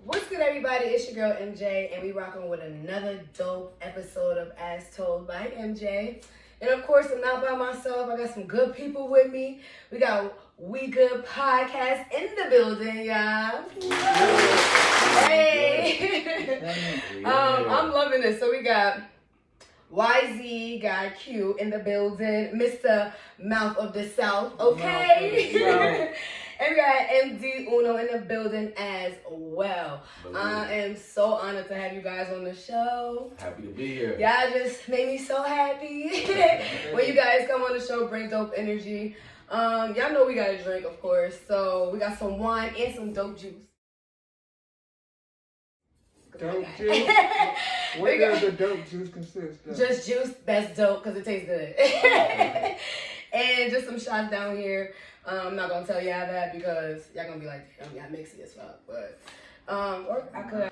What's good, everybody? It's your girl MJ, and we rocking with another dope episode of As Told by MJ. And of course, I'm not by myself. I got some good people with me. We got We Good Podcast in the building, y'all. Hey, I'm loving this. So we got YZ, got Q in the building, Mr. Mouth of the South, okay? And we got MD Uno in the building as well. I am so honored to have you guys on the show. Happy to be here. Y'all just made me so happy. When you guys come on the show, bring dope energy. Y'all know we got a drink, of course. So we got some wine and some dope juice. Dope juice? What does the dope juice consist of? Just juice that's dope because it tastes good. And just some shots down here. I'm not gonna tell y'all that because y'all gonna be like, damn, y'all mixy as fuck. But or I could.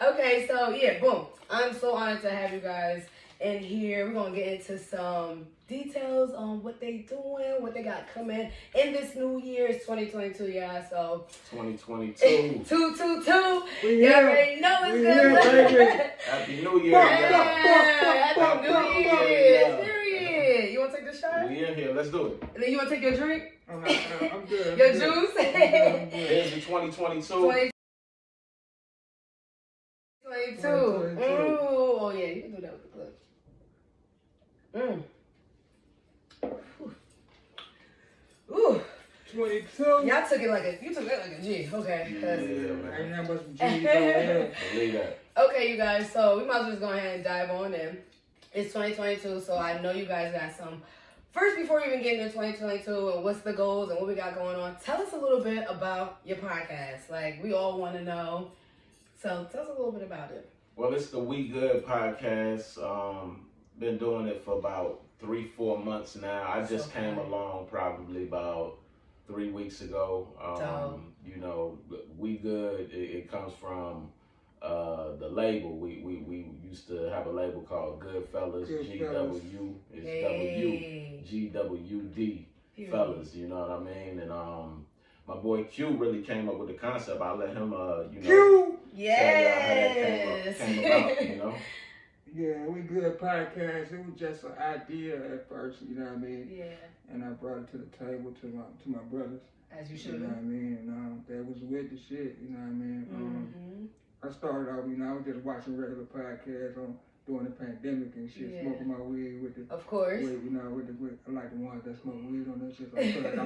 Okay, so yeah, boom. I'm so honored to have you guys in here. We're gonna get into some details on what they doing, what they got coming in this new year. It's 2022, y'all. So 2022. 222. You already know it's good. Happy New Year. Happy New Year. Period. You want to take the shot? We in here. Let's do it. And then you want to take your drink? I'm good. Your juice? Here's the 2022. 2022. Ooh, oh yeah, you can do that with the clip. Ooh. 22. Y'all took it like a G. Okay. Yeah, man. Ain't nothing but some G's over there. Believe that. Okay, you guys. So we might as well just go ahead and dive on in. It's 2022, so I know you guys got some. First, before we even get into 2022 and what's the goals and what we got going on, tell us a little bit about your podcast. Like, we all want to know. So tell us a little bit about it. Well, it's the We Good Podcast. Been doing it for about 3-4 months now. I just came along probably about 3 weeks ago. You know, We Good, it comes from the label. We used to have a label called Goodfellas, GW. It's GWD Fellas, you know what I mean? And my boy Q really came up with the concept. I let him Q! Yes. Came about, you know. Yeah, We Good Podcast. It was just an idea at first, you know what I mean? Yeah. And I brought it to the table to my brothers. As you should. You know what I mean? And they was with the shit, you know what I mean? I started out, I was just watching regular podcasts during the pandemic and shit, smoking my weed with the. Of course. With I like the ones that smoke weed on this shit. So I feel like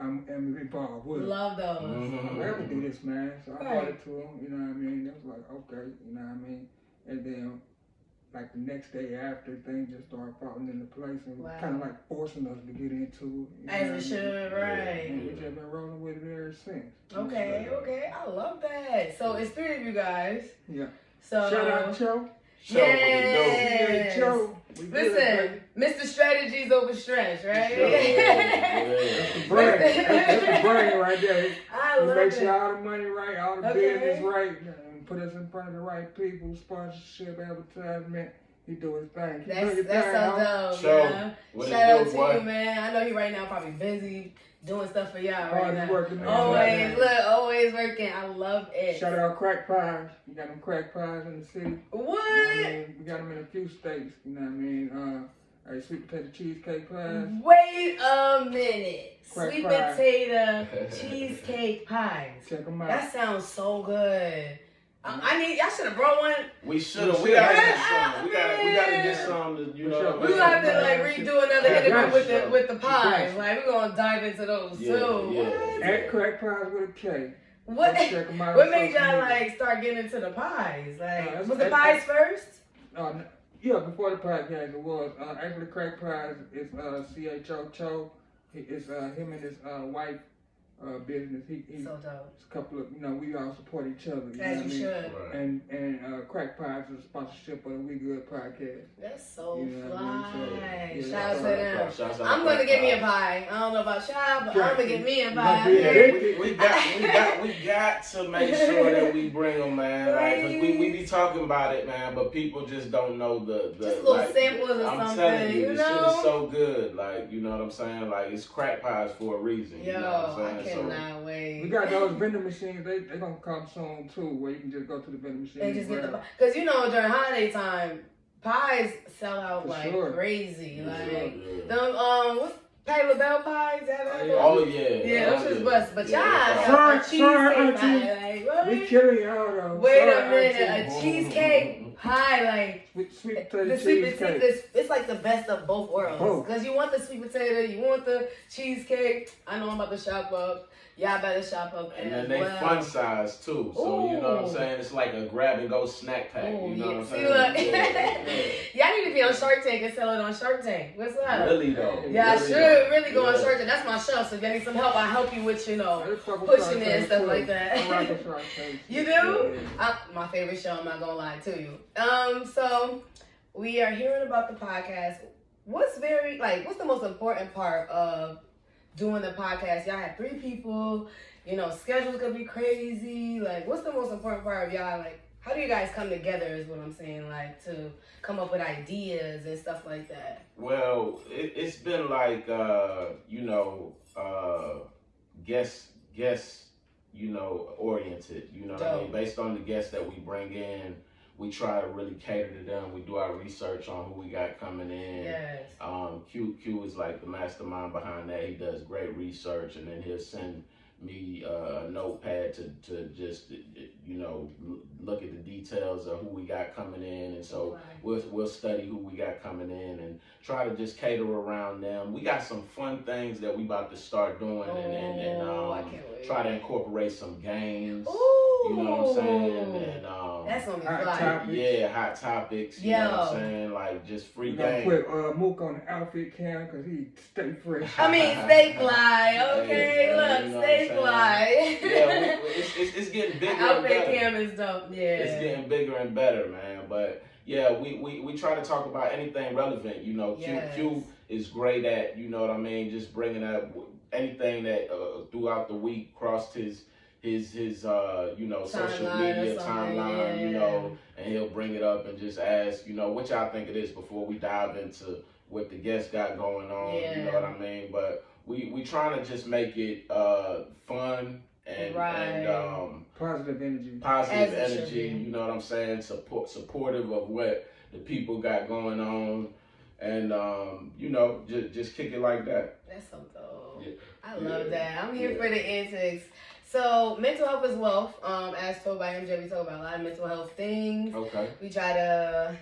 I'm involved with it. Love those. I'm ready to do this, man. So I brought it to them, you know what I mean? It was like, okay, you know what I mean? And then, like the next day after, things just started falling into place and kind of like forcing us to get into it. As it should, right. And we just been rolling with it ever since. Okay. I love that. So it's 3 of you guys. Yeah. So shout out, Joe. Yes. Joe. Listen, Mr. Strategies over Stretch, right? That's the brain. That's the brain right there. I love it. Make sure all the money right, all the business right, and put us in front of the right people, sponsorship, advertisement. He do his thing. That's so dope. So, shout out to you, man. I know he right now probably busy doing stuff for y'all right now. Working, always working. I love it. Shout out Crack Pies. We got them Crack Pies in the city. What? You know what I mean? We got them in a few states. You know what I mean? Sweet potato cheesecake pies. Wait a minute. Crack Sweet pie. potato cheesecake pies. Check them out. That sounds so good. Y'all should have brought one. We should have. We gotta get some. We gotta get some. You know. We're gonna have to like redo another interview with the pies. Like we're gonna dive into those too. Yeah. At Crack Pies with a K. What? Check them out. What made y'all like start getting into the pies? Like was the pies first? Yeah, before the podcast it was. Actually, Crack Pies is CHO. It's him and his wife. Business. He so dope. It's a couple of, we all support each other. As you should. Right. And Crack Pies is a sponsorship of the We Good Podcast. That's so what fly. I mean? So, shout out to them. Shouts out I'm gonna get me a pie. I don't know about y'all, but I'm gonna get me a pie. We got to make sure that we bring them, man. Like, 'cause we be talking about it, man, but people just don't know the just little like, samples or I'm something. telling you, You this know? shit is so good. Like, you know what I'm saying? Like, it's Crack Pies for a reason. Yo, you know what I'm saying? cannot wait. We got those vending machines. They gonna come soon too, where you can just go to the vending machine. And just get the because during holiday time, pies sell out crazy. Like them what's Patty LaBelle pies? Oh yeah. Yeah, those just bust. But y'all sorry, cheesecake pie. Like, we killing y'all though. Wait a minute, a cheesecake pie, like sweet potato the sweet cheesecake. potato. It's like the best of both worlds. Because you want the sweet potato, you want the cheesecake. I know I'm about to shop up. Y'all better shop up. And then they fun size too. So you know what I'm saying? It's like a grab and go snack pack. You know what I'm saying? Y'all need to be on Shark Tank and sell it on Shark Tank. What's up? Really though. Yeah, I should really go on Shark Tank. That's my show. So if you need some help, I'll help you with, pushing it and stuff like that. You do? My favorite show, I'm not gonna lie to you. So we are hearing about the podcast. What's the most important part of doing the podcast? Y'all have 3 people, schedules gonna be crazy. Like, what's the most important part of y'all? Like, how do you guys come together is what I'm saying, like, to come up with ideas and stuff like that? Well, it's been like, guest, oriented, you know what I mean? Based on the guests that we bring in, we try to really cater to them. We do our research on who we got coming in. Yes. Q is like the mastermind behind that. He does great research, and then he'll send me a notepad to just look at the details of who we got coming in, and so we'll study who we got coming in and try to just cater around them. We got some fun things that we about to start doing, and try to incorporate some games. You know what I'm saying? And that's gonna be fun. Yeah, hot topics. You know what I'm saying? Like just free game. Put Mook on the outfit cam because he stay fresh. I mean, stay fly. Okay, look, stay fly. Yeah, it's getting bigger. Outfit cam is dope. Yeah, it's getting bigger and better, man. But yeah, we try to talk about anything relevant. Q is great at just bringing up anything that throughout the week crossed his social media timeline, and he'll bring it up and just ask, what y'all think it is before we dive into what the guests got going on. You know what I mean? But we trying to just make it fun and positive energy. Positive energy, you know what I'm saying? Supportive of what the people got going on, and just kick it like that. That's so dope. Yeah. I love that. I'm here for the antics. So, mental health is wealth. As told by MJ, we talk about a lot of mental health things. Okay. We try to,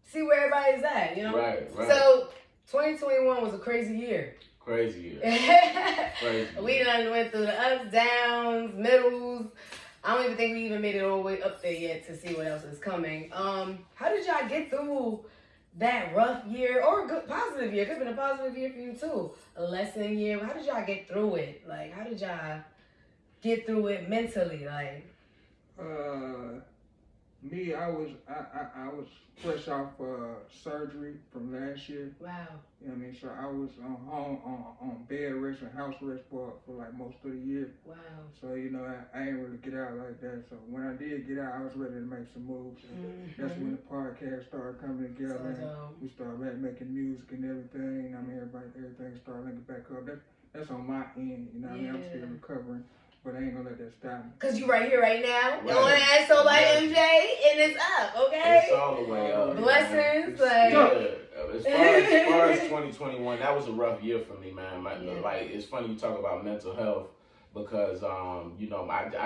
see where everybody's at, Right. So, 2021 was a crazy year. Crazy year. Crazy. We done went through the ups, downs, middles. I don't even think we even made it all the way up there yet to see what else is coming. How did y'all get through that rough year or a good positive year? It could have been a positive year for you too. A lesson year. How did y'all get through it? Like, how did y'all get through it mentally? Like, me, I was fresh off surgery from last year. Wow. You know what I mean? So I was on bed rest and house rest for like most of the year. Wow. So I ain't really get out like that. So when I did get out, I was ready to make some moves. That's when the podcast started coming together. And we started making music and everything. I mean, everything started linking back up. That's on my end. You know what I mean? I'm still recovering. But I ain't gonna let that stop me. Cause you right here, right now. Right. On ass so like MJ, and it's up, okay? It's all the way up. Blessings, As far as 2021, that was a rough year for me, man. Like, it's funny you talk about mental health because I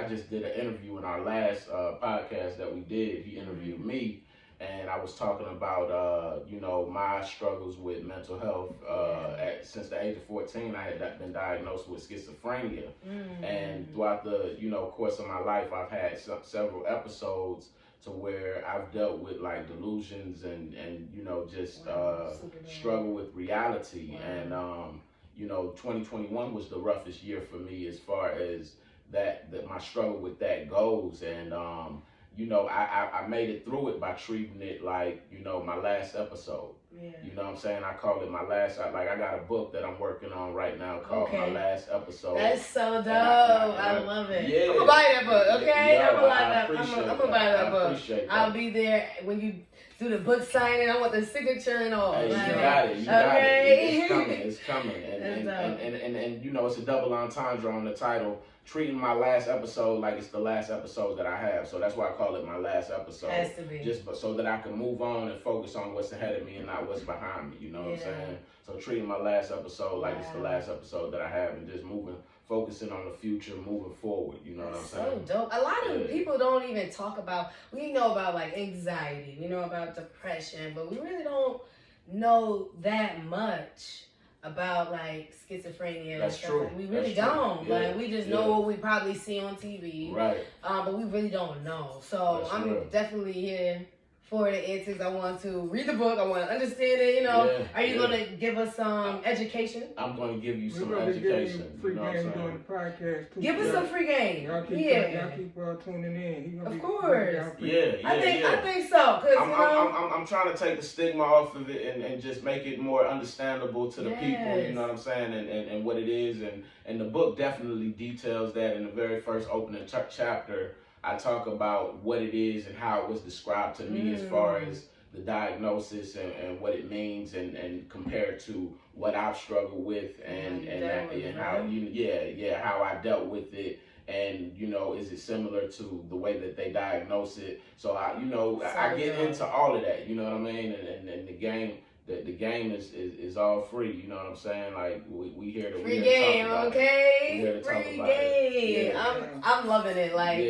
just did an interview in our last podcast that we did. He interviewed me. And I was talking about, my struggles with mental health. Since the age of 14, I had been diagnosed with schizophrenia. And throughout the, course of my life, I've had several episodes to where I've dealt with like delusions and just struggle with reality. And, 2021 was the roughest year for me as far as that my struggle with that goes. And, I made it through it by treating it like, my last episode. Yeah. You know what I'm saying? I call it my last, I got a book that I'm working on right now called My Last Episode. That's so dope. I love it. Yeah. I'm going to buy that book, okay? I'm going to buy that book. I'll be there when you do the book signing. I want the signature and all. Hey, like, you got it. You got it. It's coming. And you know, it's a double entendre on the title. Treating my last episode like it's the last episode that I have. So that's why I call it my last episode. Has to be. Just so that I can move on and focus on what's ahead of me and not what's behind me. You know what I'm saying? So treating my last episode like it's the last episode that I have and just focusing on the future, moving forward. You know what I'm saying? So dope. A lot of people don't even talk about, we know about like anxiety, we know about depression, but we really don't know that much about like schizophrenia. That's true. We really don't. Like we just know what we probably see on TV. Right. But we really don't know. So That's I'm real. definitely here for the antics. I want to read the book. I want to understand it. You know, are you going to give us some education? I'm going to give you some education. Give you free you know game during the podcast too. Give us some free game. Y'all keep tuning in. Of course. I think so. Cause I'm trying to take the stigma off of it and just make it more understandable to the people. You know what I'm saying? And what it is. And the book definitely details that. In the very first opening chapter, I talk about what it is and how it was described to me as far as the diagnosis and what it means and compared to what I've struggled with and how how I dealt with it. And, you know, is it similar to the way that they diagnose it? So, I get into all of that, you know what I mean? And the game... The game is all free, you know what I'm saying? Like we here to free game, okay? Free game. I'm loving it. Like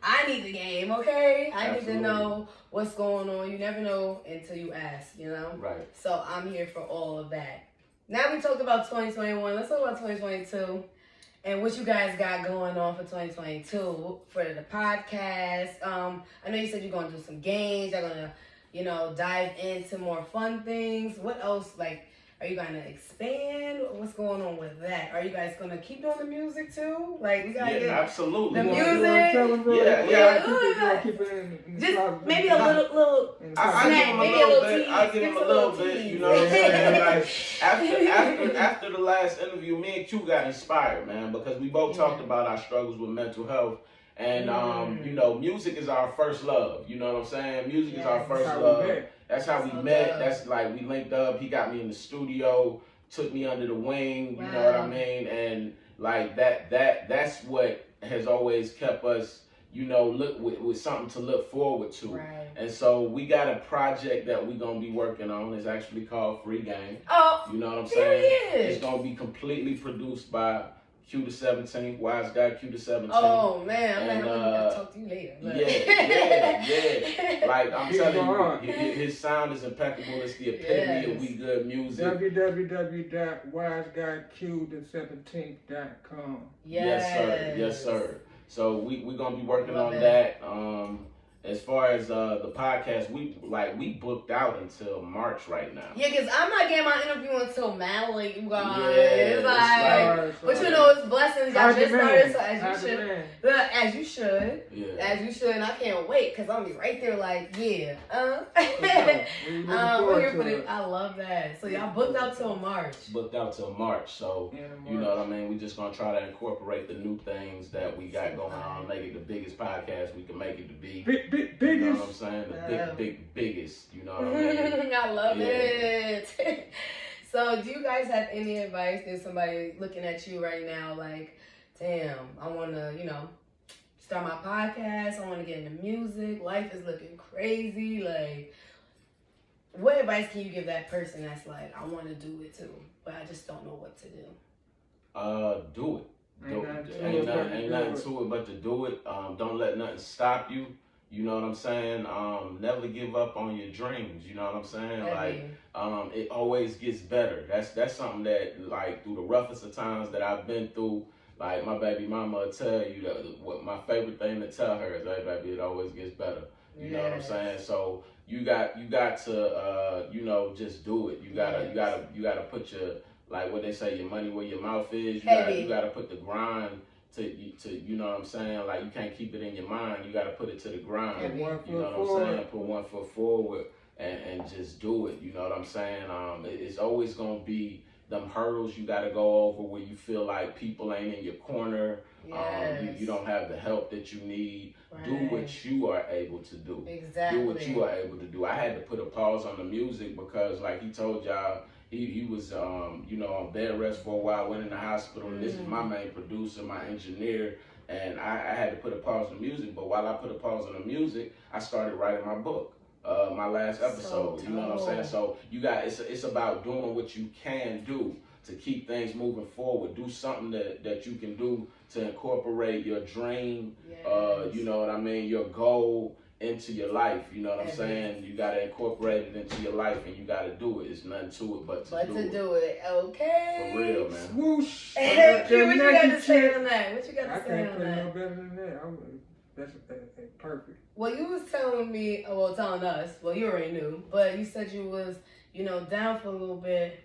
I need the game, okay? I need to know what's going on. You never know until you ask, you know? Right. So I'm here for all of that. Now we talked about 2021. Let's talk about 2022 and what you guys got going on for 2022 for the podcast. I know you said you're gonna do some games. You're gonna dive into more fun things. What else, like, are you gonna expand? What's going on with that? Are you guys gonna keep doing the music too? Like, we gotta get absolutely. The music. Keep it in just maybe a little snack, maybe a little tease. I'll give him a little bit, you know what I'm saying? Like, after the last interview, me and Q got inspired, man, because we both talked about our struggles with mental health. And, music is our first love. You know what I'm saying? Music is our first love. That's how we met. That's like we linked up. He got me in the studio, took me under the wing. You know what I mean? And like that's what has always kept us, look with something to look forward to. Right. And so we got a project that we're going to be working on. It's actually called Free Game. Oh, you know what I'm saying? It's going to be completely produced by Q the 17th, Wise Guy Q the 17th. Oh man, I'm gonna talk to you later. Yeah. Like I'm telling you, his sound is impeccable. It's the epitome of We Good music. www.wiseguy17.com. Yes, sir. So we're gonna be working on that. As far as the podcast, we booked out until March right now. Yeah, because I'm not getting my interview until Madeline, you guys. It's like, but it's blessings. I just started, so as you should. And I can't wait because I'm gonna be right there, like, we're here for it. I love that. So y'all booked out till March. So you know what I mean. We just gonna try to incorporate the new things that we got going on, make it the biggest podcast we can make it to be. Biggest. You know what I'm saying? The biggest. You know what I mean? I love it. So, do you guys have any advice? There's somebody looking at you right now, like, damn, I want to, start my podcast. I want to get into music. Life is looking crazy. Like, what advice can you give that person that's like, I want to do it too, but I just don't know what to do? Do it. Ain't nothing to it but to do it. Don't let nothing stop you. You know what I'm saying? Never give up on your dreams. You know what I'm saying? Like, it always gets better. That's something that, like, through the roughest of times that I've been through, like, my baby mama will tell you that what my favorite thing to tell her is, hey, baby, it always gets better. You know what I'm saying? So you got to, just do it. You gotta put your, like what they say, your money where your mouth is. You gotta put the grind to you know what I'm saying? Like, you can't keep it in your mind. You gotta put it to the grind. You know what I'm saying? Put one foot forward and just do it. You know what I'm saying? It's always gonna be them hurdles you got to go over where you feel like people ain't in your corner. Yes. You don't have the help that you need. Right. Do what you are able to do. Exactly. Do what you are able to do. I had to put a pause on the music because, like he told y'all, he was, on bed rest for a while, went in the hospital, and this is my main producer, my engineer, and I had to put a pause on the music, but while I put a pause on the music, I started writing my book. My last episode, you know what I'm saying? So it's about doing what you can do to keep things moving forward. Do something that you can do to incorporate your dream, you know what I mean, your goal into your life, you know what I'm saying? You got to incorporate it into your life, and you got to do it. It's nothing to it but to do it. Okay. For real, man. Swoosh. What you got to say on that? What you got to say on I can't put that? no better than that. That's perfect. Well, you was telling me, telling us, you already knew, but you said you was, down for a little bit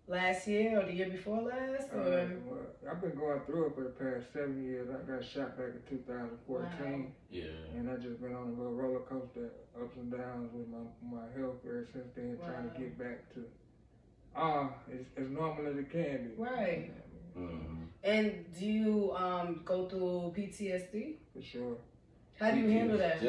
last year or the year before last, or? Well, I've been going through it for the past 7 years. I got shot back in 2014. Wow. Yeah. And I just been on a little roller coaster, ups and downs with my health ever since then, trying to get back to as normal as it can be. Right. Mm-hmm. And do you go through PTSD? For sure. How do you handle that?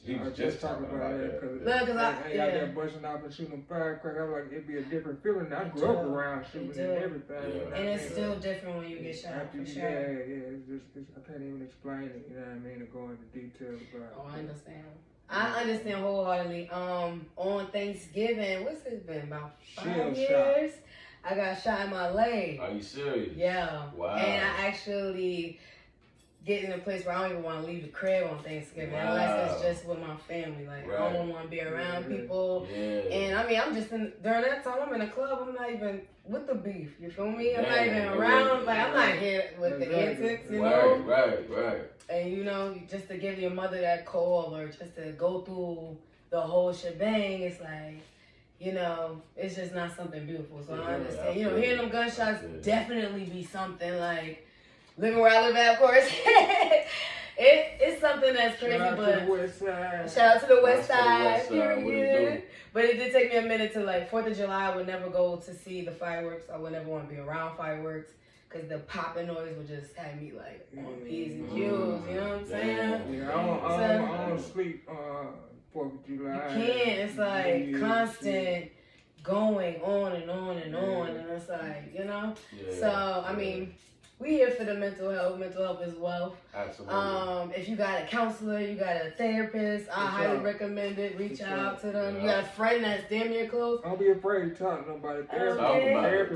He was just talking about that. Because I got there busting off and shooting firecrackers. I'm like, it'd be a different feeling. I grew up around shooting and everything. Yeah. And it's still different when you get shot, for sure. Yeah. I can't even explain it, you know what I mean, or go into details about it. Oh, I understand. I understand wholeheartedly. On Thanksgiving, what's it been, about 5 years? I got shot in my leg. Are you serious? Yeah. Wow. And I actually get in a place where I don't even want to leave the crib on Thanksgiving. Wow. Unless it's just with my family. Like, I don't want to be around people. Yeah. And I mean, I'm just during that time, I'm in a club. I'm not even with the beef. You feel me? I'm not Damn, even around. Like, I'm not here with the antics, you know? Right. And, just to give your mother that call or just to go through the whole shebang, it's like, it's just not something beautiful. So I understand. Hearing them gunshots definitely be something like, living where I live at, of course. It's something that's crazy, Shout out but to the West Side. Shout out to the West Side, West Side, period. But it did take me a minute to 4th of July. I would never go to see the fireworks. I would never want to be around fireworks because the popping noise would just have me on P's and Q's. You know what I'm saying? Yeah, I don't sleep 4th of July. You can't. It's like constant going on and on and on, and it's like Yeah. So I mean, we here for the mental health. Mental health is wealth. Absolutely. If you got a counselor, you got a therapist, I highly recommend it. Reach out to them. You got a friend that's damn near close. Don't be afraid to talk to nobody.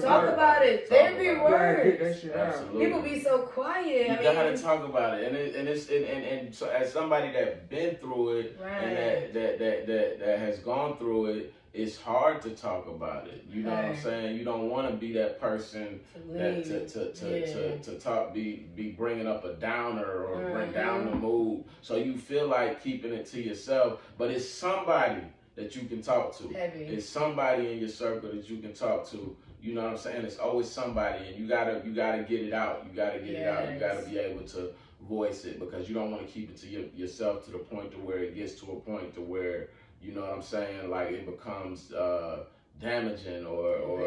Talk about it. Therapy works. Get that shit out. People be so quiet. You gotta talk about it, and so as somebody that been through it and that has gone through it, it's hard to talk about it. You know what I'm saying? You don't want to be that person that to talk be bringing up a downer or bring down the mood. So you feel like keeping it to yourself, but it's somebody that you can talk to. It's somebody in your circle that you can talk to. You know what I'm saying? It's always somebody, and you gotta get it out. You gotta get it out. You gotta be able to voice it because you don't want to keep it to yourself to the point to where it gets to a point to where. You know what I'm saying? Like it becomes damaging or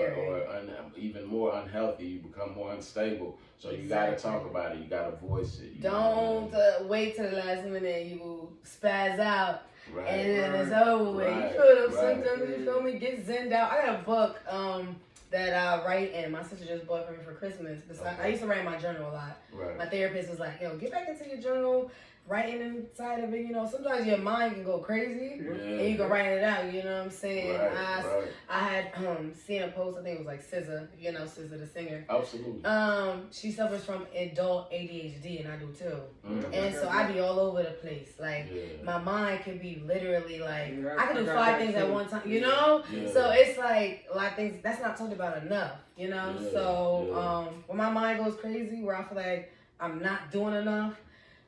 even more unhealthy. You become more unstable. So you got to talk about it. You got to voice it. Don't wait till the last minute. You will spaz out. And then it's over with. You feel them symptoms. You feel me? Get zenned out. I got a book that I write in. My sister just bought for me for Christmas. I used to write in my journal a lot. My therapist was like, get back into your journal. Writing inside of it, sometimes your mind can go crazy and you can write it out, you know what I'm saying? I had seen a post, I think it was like SZA, SZA the singer. Absolutely. She suffers from adult ADHD and I do too. And so I be all over the place. Like my mind can be literally like, I can do 5 things at one time, So it's like a lot of things, that's not talked about enough, So when my mind goes crazy where I feel like I'm not doing enough,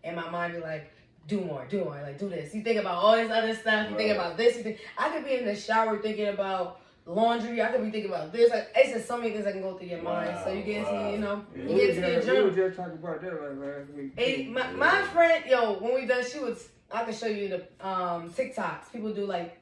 and my mind be like, do more, like do this. You think about all this other stuff, you think about this, I could be in the shower thinking about laundry, I could be thinking about this. Like, it's just so many things that can go through your mind. So you get into, you get into your journal. We were just talking about that last week. My friend, when we done, I can show you the TikToks. People do like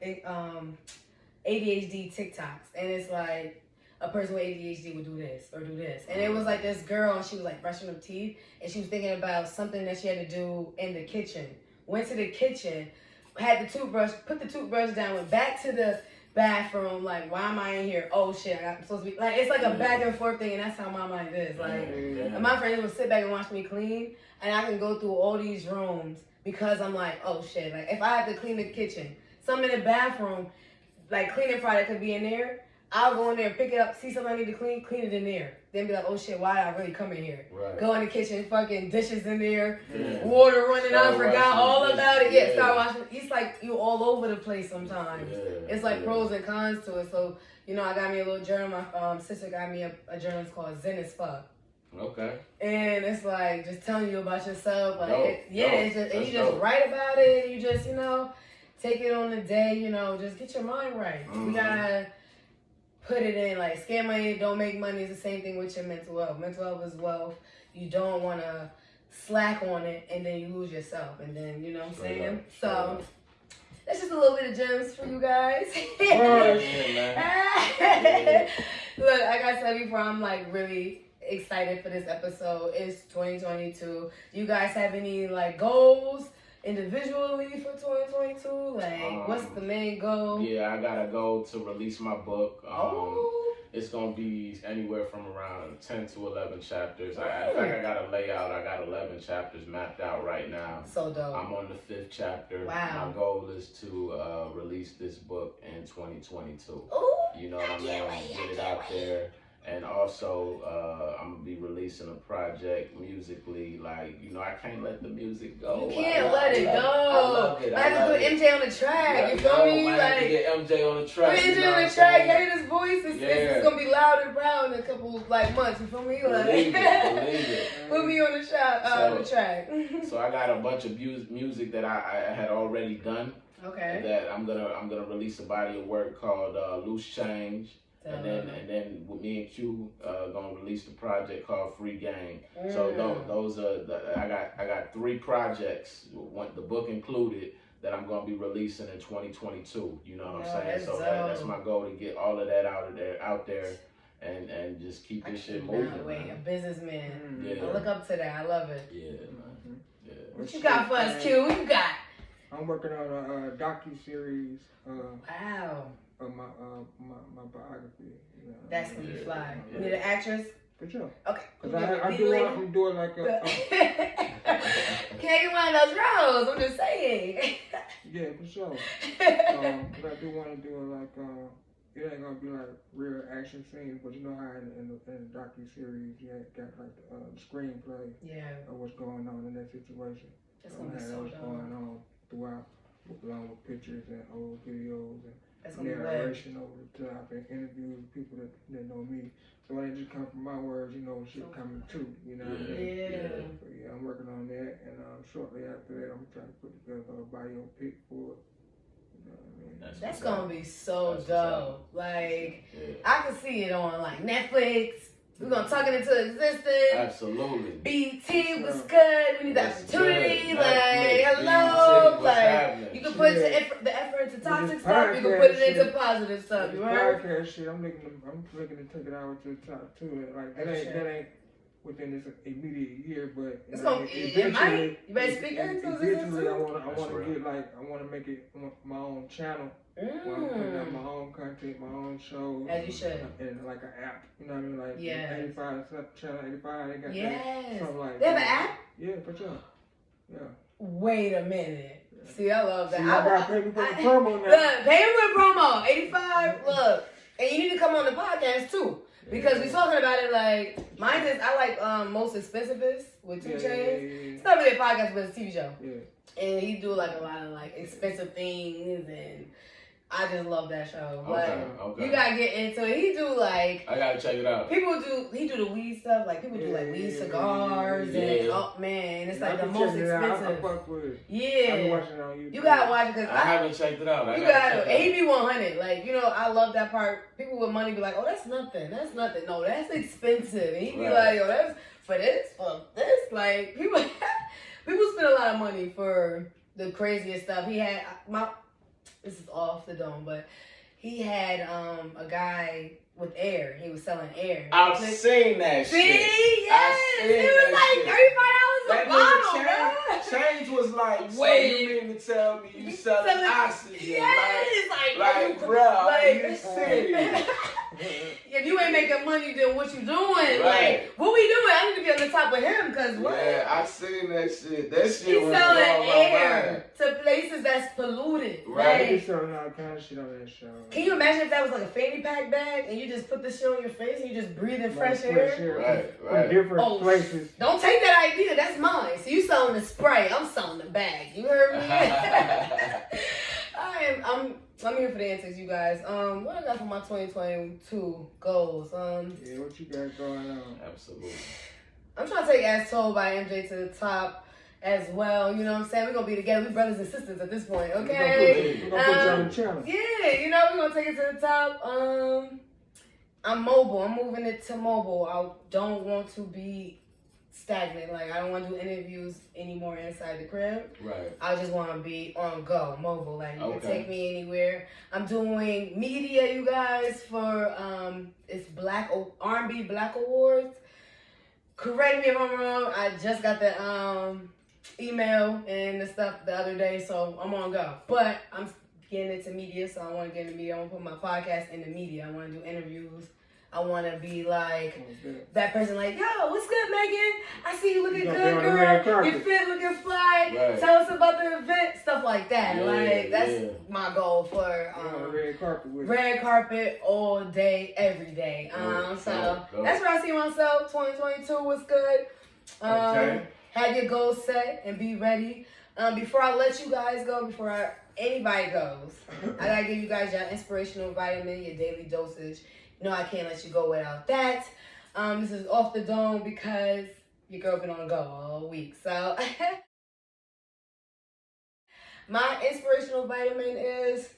ADHD TikToks. And it's like, a person with ADHD would do this or do this. And it was like this girl, and she was like brushing her teeth, and she was thinking about something that she had to do in the kitchen. Went to the kitchen, had the toothbrush, put the toothbrush down, went back to the bathroom, like, why am I in here? Oh shit, I'm supposed to be, like, it's like a back and forth thing, and that's how my mind is. Like, my friends will sit back and watch me clean, and I can go through all these rooms because I'm like, oh shit, like, if I have to clean the kitchen, some in the bathroom, like, cleaning product could be in there, I'll go in there, pick it up, see something I need to clean it in there. Then be like, oh shit, why did I really come in here? Right. Go in the kitchen, fucking dishes in there, water running out, forgot all about it. Yeah, start washing. It's like you all over the place sometimes. It's like pros and cons to it. So, you know, I got me a little journal. My sister got me a journal. It's called Zen as Fuck. Okay. And it's like just telling you about yourself. Like, It's just, and you just write about it. You just, you know, take it on the day. You know, just get your mind right. You gotta put it in, like, scare money, don't make money is the same thing with your mental health. Mental health is wealth. You don't want to slack on it and then you lose yourself. And then, you know what I'm saying? So, that's just a little bit of gems for you guys. Look, like I said before, I'm, like, really excited for this episode. It's 2022. Do you guys have any, like, goals individually for 2022? Like, what's the main goal? Yeah, I got a goal to release my book. It's going to be anywhere from around 10 to 11 chapters. I think I got a layout. I got 11 chapters mapped out right now. So dope. I'm on the 5th chapter. Wow. My goal is to release this book in 2022. Ooh, you know what I mean? Get it out there. And also, I'm going to be releasing a project musically. Like, you know, I can't let the music go. You can't let it go. I love it. I have to put MJ on the track. You feel me? I like, have to get MJ on the track. Put MJ on the track. Hear his voice. It's going to be loud and proud in a couple, like, months. You feel me? Like, believe it. Put me on the track. So I got a bunch of music that I had already done. Okay. That I'm gonna release a body of work called Loose Change. And then with me and Q gonna release the project called Free Game. So those are I got 3 projects, the book included, that I'm gonna be releasing in 2022. You know what I'm saying? So that's my goal, to get all of that out there, and just keep this shit moving. Wait, a businessman. Yeah. I look up to that. I love it. Yeah, man. Yeah. What you got for us, Q? What you got? I'm working on a docu-series. Wow. Of my biography. You know, That's gonna be fly. You need an actress? For sure. Okay. Because I'm doing like a... Can't get one of those roles, I'm just saying. Yeah, for sure. But I do want to do it ain't gonna be like real action scenes, but you know how in the docu-series you got like the screenplay of what's going on in that situation. That's gonna be so what's going on throughout, along with pictures and old videos and narration over the top and interviews with people that know me. So when it just come from my words, you know, shit coming too. You know what I mean? Yeah. So yeah, I'm working on that, and shortly after that, I'm trying to put together a biopic for it. You know what I mean? That's gonna be so dope. Like, I can see it on like Netflix. We're gonna talk it into existence. Absolutely. BT was good. We need the opportunity. Like, hello. Like, you can put the effort into toxic stuff. You can put it into positive stuff. You right? Podcast shit. I'm looking to take it out to the top too. Like that ain't within this immediate year, but it's gonna eventually. You better speak into it. Eventually, I want to make it my own channel. Where I'm putting out my own content, my own shows. As you should. And like an app. You know what I mean? Like 85, channel 85, they got that. Something like they have that. an app? Yeah, for sure. Yeah. Wait a minute. Yeah. See, I love that. See, I got to pay me for the promo now. Look, pay me for the promo. 85, look. And you need to come on the podcast too. Because we talking about it like, mine is, I like Most Expensivest with 2 Chainz. It's not really a podcast, but it's a TV show. Yeah. And he do like a lot of like expensive things, and I just love that show. Okay. You gotta get into it. He do like, I gotta check it out. He do the weed stuff. Like people do like weed cigars and oh man, it's like the most expensive. I fuck with it. Yeah. I've been watching it on YouTube. You gotta watch it because I haven't checked it out. You gotta. And he be 100. Like, you know, I love that part. People with money be like, oh, that's nothing. That's nothing. No, that's expensive. And he be like, yo, that's for this. Like people spend a lot of money for the craziest stuff. He had this is off the dome, but he had a guy with Air. He was selling Air. I've seen that shit. See? Yes. It was like $35 a bottle, bro. Change was like, so wait. you mean to tell me you selling oxygen? Yes. Like, bro, are you serious? If you ain't making money, then what you doing? Right. Like, what we doing? I need to be on the top of him, cause what? Yeah, I seen that shit. That shit He's was selling blowing my air to places that's polluted. Right. He's selling all kind of shit on that show. Can you imagine if that was like a fanny pack bag and you just put this shit on your face and you just breathe in fresh air? Right. From different places. Don't take that idea. That's mine. So you selling the spray. I'm selling the bag. You heard me? I'm here for the antics, you guys. What I got for my 2022 goals? Yeah, what you got going on? Absolutely. I'm trying to take As Told by MJ to the top as well. You know what I'm saying? We're gonna be together. We brothers and sisters at this point, okay? We're gonna put you on the channel. Yeah, you know, we're gonna take it to the top. I'm mobile. I'm moving it to mobile. I don't want to be stagnant. Like, I don't want to do interviews anymore inside the crib. Right. I just want to be on go, mobile. Like, you can take me anywhere. I'm doing media, you guys, for it's R&B Black Awards. Correct me if I'm wrong. I just got the email and the stuff the other day, so I'm on go. But I'm getting into media, so I want to get into media. I want to put my podcast in the media. I want to do interviews. I want to be like that person, like, yo, what's good, Megan? I see you looking good, girl. You fit looking fly. Right. Tell us about the event, stuff like that. Yeah, like, that's my goal for red carpet all day, every day. So that's where I see myself. 2022 was good. Have your goals set and be ready. Before I let you guys go, anybody goes, I gotta give you guys your inspirational vitamin, your daily dosage. No, I can't let you go without that. This is Off the Dome because your girl been on the go all week. So my inspirational vitamin is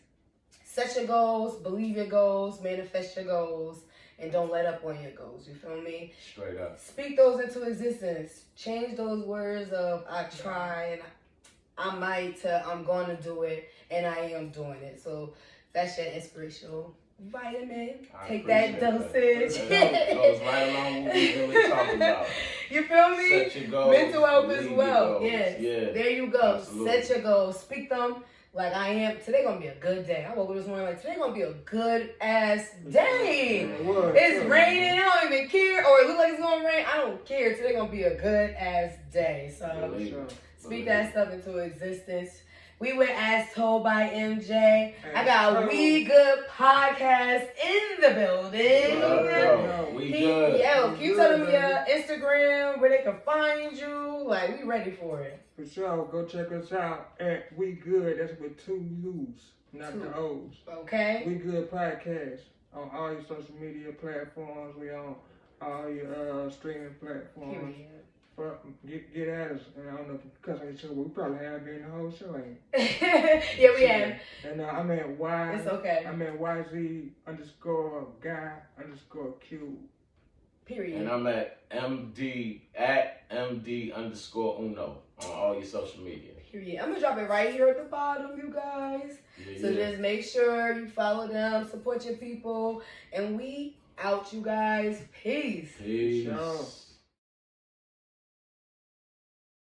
set your goals, believe your goals, manifest your goals, and don't let up on your goals. You feel me? Straight up. Speak those into existence. Change those words of I try and I might to I'm going to do it, and I am doing it. So that's your inspirational vitamin. Take that dosage. That goes right along with what we've been talking about. You feel me? Set your goals. Mental health as well. Yes. Yeah. There you go. Absolutely. Set your goals. Speak them like I am. Today gonna be a good day. I woke up this morning like today gonna be a good ass day. It's raining. I don't even care. Or it looks like it's gonna rain. I don't care. Today gonna be a good ass day. So speak that stuff into existence. We went As Told by MJ. I got We Good podcast in the building. We good. Yo, can you tell them your Instagram, where they can find you? Like, we ready for it. For sure. Go check us out at We Good. That's with 2 U's, not the O's. Okay. We Good podcast on all your social media platforms. We on all your streaming platforms. Period. Get at us, and I don't know if because of each other, we probably have been the whole show, ain't Yeah, we have. And I'm at Y. It's okay. I'm at YZ_guy_Q. Period. And I'm at MD_Uno on all your social media. Period. I'm gonna drop it right here at the bottom, you guys. So just make sure you follow them, support your people, and we out, you guys. Peace. Peace.